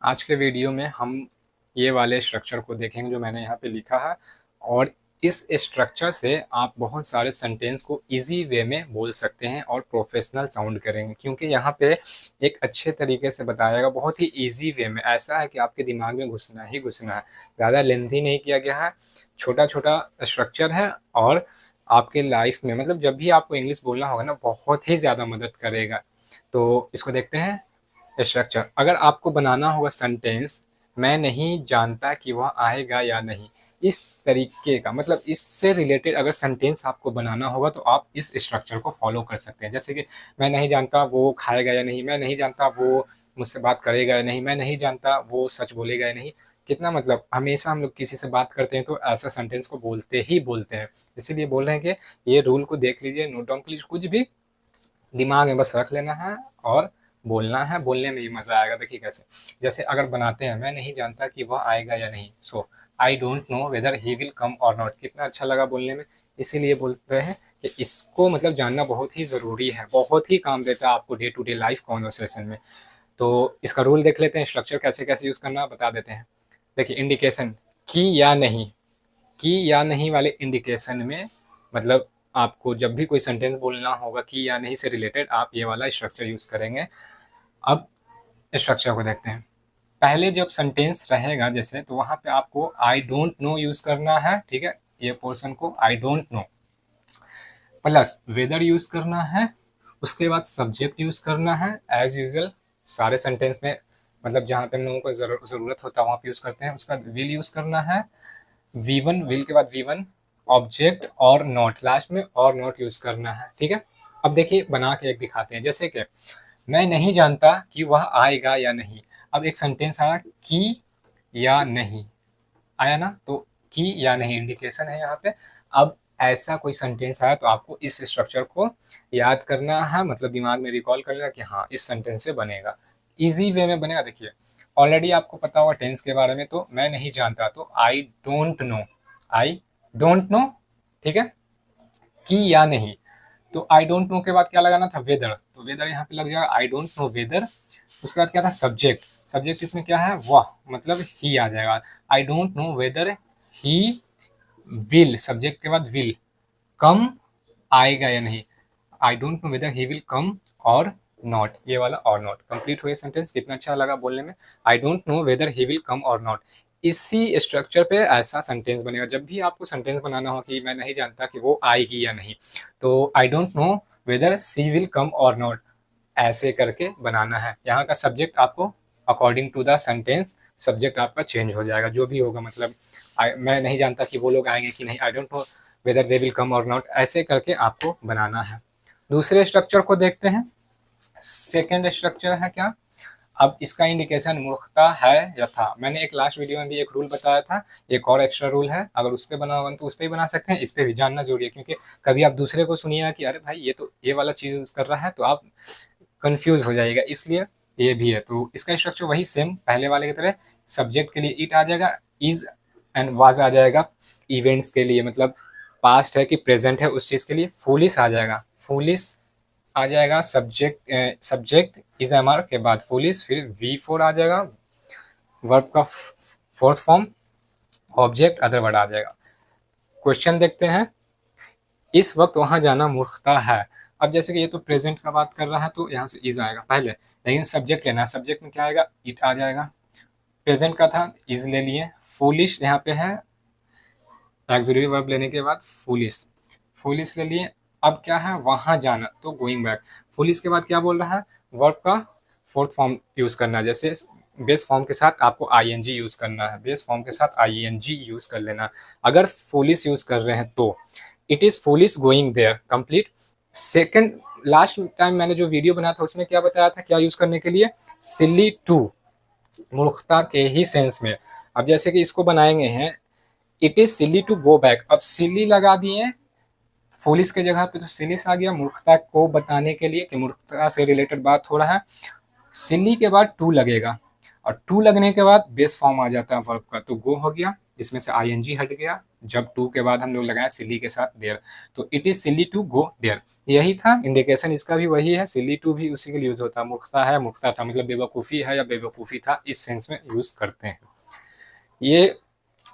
आज के वीडियो में हम ये वाले स्ट्रक्चर को देखेंगे जो मैंने यहाँ पे लिखा है। और इस स्ट्रक्चर से आप बहुत सारे सेंटेंस को इजी वे में बोल सकते हैं और प्रोफेशनल साउंड करेंगे, क्योंकि यहाँ पे एक अच्छे तरीके से बताएगा, बहुत ही इजी वे में। ऐसा है कि आपके दिमाग में घुसना ही घुसना है। ज़्यादा लेंथी नहीं किया गया है, छोटा छोटा स्ट्रक्चर है और आपके लाइफ में मतलब जब भी आपको इंग्लिश बोलना होगा ना, बहुत ही ज़्यादा मदद करेगा। तो इसको देखते हैं। स्ट्रक्चर, अगर आपको बनाना होगा सेंटेंस, मैं नहीं जानता कि वह आएगा या नहीं, इस तरीके का मतलब इससे रिलेटेड अगर सेंटेंस आपको बनाना होगा तो आप इस स्ट्रक्चर को फॉलो कर सकते हैं। जैसे कि मैं नहीं जानता वो खाएगा या नहीं, मैं नहीं जानता वो मुझसे बात करेगा या नहीं, मैं नहीं जानता वो सच बोलेगा या नहीं। कितना मतलब हमेशा हम लोग किसी से बात करते हैं तो ऐसा सेंटेंस को बोलते ही बोलते हैं। इसीलिए बोल रहे हैं कि ये रूल को देख लीजिए, नोट डाउन प्लीज, कुछ भी दिमाग में बस रख लेना है और बोलना है। बोलने में भी मजा आएगा। देखिए कैसे, जैसे अगर बनाते हैं, मैं नहीं जानता कि वह आएगा या नहीं, so I don't know whether he will come or not. कितना अच्छा लगा बोलने में। इसीलिए बोलते हैं कि इसको मतलब जानना बहुत ही ज़रूरी है, बहुत ही काम देता है आपको day to day life conversation में। तो इसका रूल देख लेते हैं, स्ट्रक्चर कैसे कैसे यूज़ करना बता देते हैं। देखिए, इंडिकेशन, की या नहीं, की या नहीं वाले इंडिकेशन में मतलब आपको जब भी कोई सेंटेंस बोलना होगा की या नहीं से रिलेटेड, आप ये वाला स्ट्रक्चर यूज करेंगे। अब स्ट्रक्चर को देखते हैं। पहले जब सेंटेंस रहेगा जैसे, तो वहां पे आपको आई डोंट नो यूज करना है, ठीक है। ये पोर्शन को I don't know plus whether use करना है। उसके बाद सब्जेक्ट यूज करना है एज यूजल, सारे सेंटेंस में मतलब जहाँ पे हम लोगों को जरूरत होता है वहां पे यूज करते हैं। उसका विल यूज करना है, V1, विल के बाद V1, ऑब्जेक्ट और नॉट, लास्ट में और नॉट यूज करना है, ठीक है। अब देखिए बना के एक दिखाते हैं। जैसे कि मैं नहीं जानता कि वह आएगा या नहीं। अब एक सेंटेंस आया कि या नहीं, आया ना, तो कि या नहीं इंडिकेशन है यहाँ पे। अब ऐसा कोई सेंटेंस आया तो आपको इस स्ट्रक्चर को याद करना है, मतलब दिमाग में रिकॉल करना कि हाँ इस सेंटेंस से बनेगा, इजी वे में बनेगा। देखिए ऑलरेडी आपको पता होगा टेंस के बारे में, तो मैं नहीं जानता तो आई don't no, I don't no, ठीक है। कि या नहीं, तो आई डोंट नो के बाद क्या लगाना था, वेदर, तो वेदर यहाँ पे लग जाएगा आई डोंट नो वेदर। उसके बाद क्या था, सब्जेक्ट, सब्जेक्ट इसमें क्या है, वह, मतलब ही आ जाएगा। आई don't know whether he will, subject के बाद विल, कम, आएगा या नहीं, आई don't know whether he will come or not, ये वाला और नॉट कंप्लीट हुए सेंटेंस। कितना अच्छा लगा बोलने में, आई don't know whether he will come or not. इसी स्ट्रक्चर पे ऐसा सेंटेंस बनेगा। जब भी आपको सेंटेंस बनाना हो कि मैं नहीं जानता कि वो आएगी या नहीं, तो आई don't know weather C will come or not, ऐसे करके बनाना है। यहाँ का सब्जेक्ट आपको according to the sentence subject आपका चेंज हो जाएगा, जो भी होगा। मतलब मैं नहीं जानता कि वो लोग आएंगे कि नहीं, आई don't know whether they will come or not, ऐसे करके आपको बनाना है। दूसरे स्ट्रक्चर को देखते हैं। सेकेंड स्ट्रक्चर है क्या, अब इसका इंडिकेशन मूर्खता है या था। मैंने एक लास्ट वीडियो में भी एक रूल बताया था, एक और एक्स्ट्रा रूल है। अगर उस पर बना होगा तो उस पर भी बना सकते हैं, इस पर भी जानना जरूरी है, क्योंकि कभी आप दूसरे को सुनिएगा कि अरे भाई ये तो ये वाला चीज यूज कर रहा है, तो आप कंफ्यूज हो जाएगा। इसलिए ये भी है। तो इसका स्ट्रक्चर वही सेम पहले वाले की तरह, सब्जेक्ट के लिए इट आ जाएगा, इज एंड वाज आ जाएगा। इवेंट्स के लिए मतलब पास्ट है कि प्रेजेंट है उस चीज के लिए फुलिश आ जाएगा, फुलिश आ जाएगा। Subject subject is am are के बाद फुलिश, फिर V4 आ जाएगा, वर्ब का fourth form, object other word आ जाएगा। क्वेश्चन देखते हैं। इस वक्त वहां जाना मूर्खता है। अब जैसे कि ये तो प्रेजेंट का बात कर रहा है तो यहाँ से इज आएगा पहले, लेकिन सब्जेक्ट लेना है। सब्जेक्ट में क्या आएगा, इट आ जाएगा। प्रेजेंट का था, इज ले लिए। फूलिश यहाँ पे है, ऑक्सिलरी वर्ब लेने के बाद फूलिश, फूलिश ले लिए। अब क्या है, वहां जाना, तो गोइंग बैक। फूलिश के बाद क्या बोल रहा है, वर्ब का फोर्थ फॉर्म यूज करना है। जैसे बेस फॉर्म के साथ आपको आईएनजी यूज करना है, बेस फॉर्म के साथ आईएनजी यूज कर लेना। अगर फूलिश यूज कर रहे हैं तो it is foolish going there, complete. Second, last time मैंने जो वीडियो बनाया था उसमें क्या बताया था, क्या यूज करने के लिए, सिली टू, मूर्खता के ही सेंस में। अब जैसे कि इसको बनाएंगे हैं, it is silly to go back. अब सिली लगा दिए फुलिश के जगह पे, तो सिलिस आ गया मूर्खता को बताने के लिए कि मूर्खता से रिलेटेड बात हो रहा है। सिली के बाद टू लगेगा, और टू लगने के बाद बेस फॉर्म आ जाता है वर्ब का, तो गो हो गया। इसमें से आईएनजी हट गया, जब टू के बाद हम लोग लगाए सिली के साथ देयर, तो it is silly to go there, यही था इंडिकेशन। इसका भी वही है, सिली टू भी उसी के लिए यूज होता है, मुख्ता है मुख्ता था, मतलब बेवकूफ़ी है या बेवकूफ़ी था, इस सेंस में यूज करते हैं। ये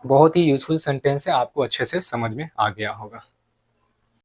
बहुत ही यूजफुल सेंटेंस है, आपको अच्छे से समझ में आ गया होगा।